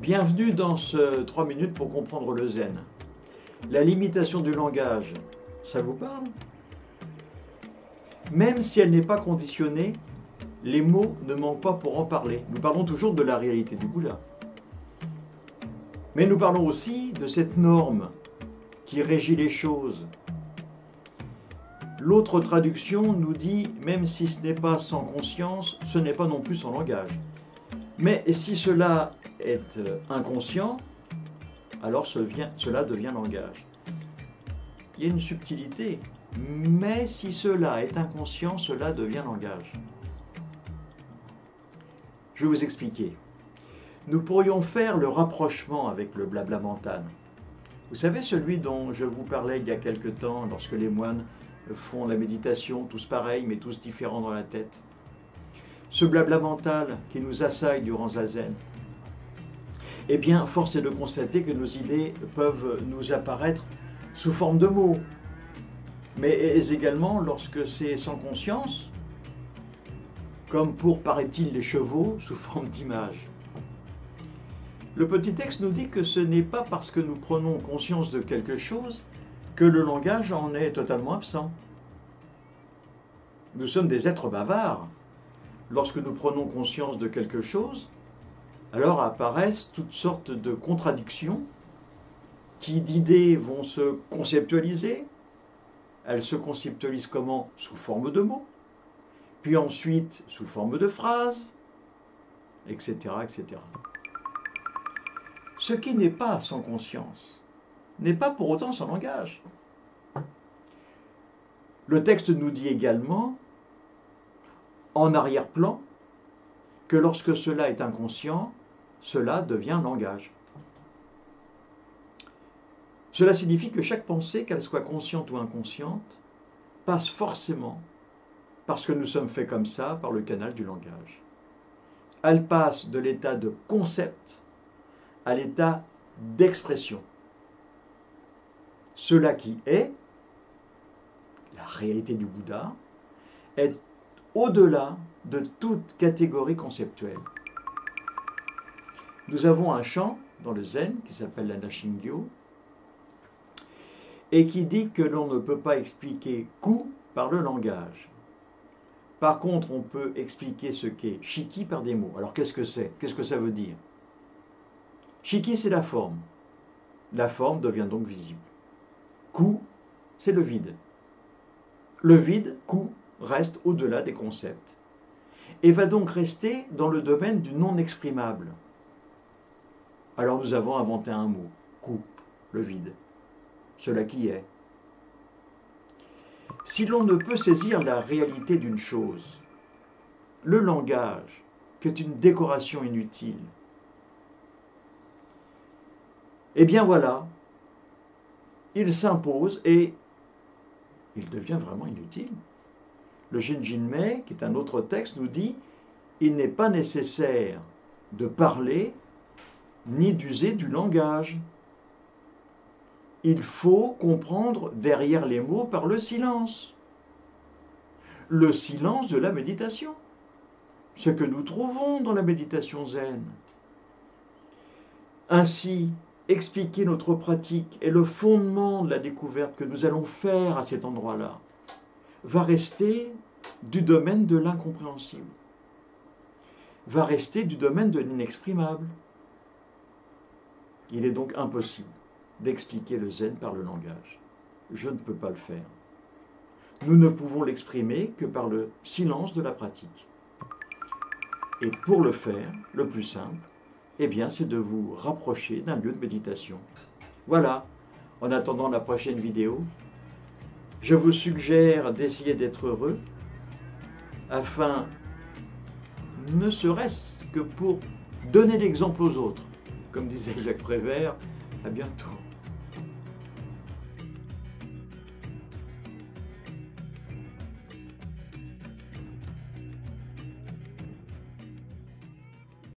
Bienvenue dans ce 3 minutes pour comprendre le zen. La limitation du langage, ça vous parle? Même si elle n'est pas conditionnée, les mots ne manquent pas pour en parler. Nous parlons toujours de la réalité du Bouddha. Mais nous parlons aussi de cette norme qui régit les choses. L'autre traduction nous dit, même si ce n'est pas sans conscience, ce n'est pas non plus sans langage. Mais si cela est inconscient, alors cela devient langage. Il y a une subtilité, mais si cela est inconscient, cela devient langage. Je vais vous expliquer. Nous pourrions faire le rapprochement avec le blabla mental. Vous savez, celui dont je vous parlais il y a quelque temps, lorsque les moines font la méditation, tous pareils, mais tous différents dans la tête. Ce blabla mental qui nous assaille durant Zazen, eh bien, force est de constater que nos idées peuvent nous apparaître sous forme de mots, mais également lorsque c'est sans conscience, comme pour, paraît-il, les chevaux, sous forme d'images. Le petit texte nous dit que ce n'est pas parce que nous prenons conscience de quelque chose que le langage en est totalement absent. Nous sommes des êtres bavards. Lorsque nous prenons conscience de quelque chose, alors apparaissent toutes sortes de contradictions qui d'idées vont se conceptualiser. Elles se conceptualisent comment? Sous forme de mots, puis ensuite sous forme de phrases, etc., etc. Ce qui n'est pas sans conscience n'est pas pour autant sans langage. Le texte nous dit également, en arrière-plan, que lorsque cela est inconscient, cela devient langage. Cela signifie que chaque pensée, qu'elle soit consciente ou inconsciente, passe forcément, parce que nous sommes faits comme ça, par le canal du langage. Elle passe de l'état de concept à l'état d'expression. Cela qui est, la réalité du Bouddha, est au-delà de toute catégorie conceptuelle. Nous avons un chant dans le zen qui s'appelle la Nashingyo et qui dit que l'on ne peut pas expliquer ku par le langage. Par contre, on peut expliquer ce qu'est shiki par des mots. Alors qu'est-ce que c'est? Qu'est-ce que ça veut dire? Shiki, c'est la forme. La forme devient donc visible. Ku, c'est le vide. Le vide, ku, reste au-delà des concepts et va donc rester dans le domaine du non-exprimable. Alors nous avons inventé un mot, ku, le vide, cela qui est. Si l'on ne peut saisir la réalité d'une chose, le langage, qui est une décoration inutile, eh bien voilà, il s'impose et il devient vraiment inutile. Le Jinjinmei, qui est un autre texte, nous dit « Il n'est pas nécessaire de parler ni d'user du langage. Il faut comprendre derrière les mots par le silence. Le silence de la méditation. Ce que nous trouvons dans la méditation zen. Ainsi, expliquer notre pratique et le fondement de la découverte que nous allons faire à cet endroit-là va rester du domaine de l'incompréhensible, va rester du domaine de l'inexprimable. Il est donc impossible d'expliquer le zen par le langage. Je ne peux pas le faire. Nous ne pouvons l'exprimer que par le silence de la pratique. Et pour le faire, le plus simple, eh bien, c'est de vous rapprocher d'un lieu de méditation. Voilà, en attendant la prochaine vidéo, je vous suggère d'essayer d'être heureux, afin, ne serait-ce que pour donner l'exemple aux autres. Comme disait Jacques Prévert, à bientôt.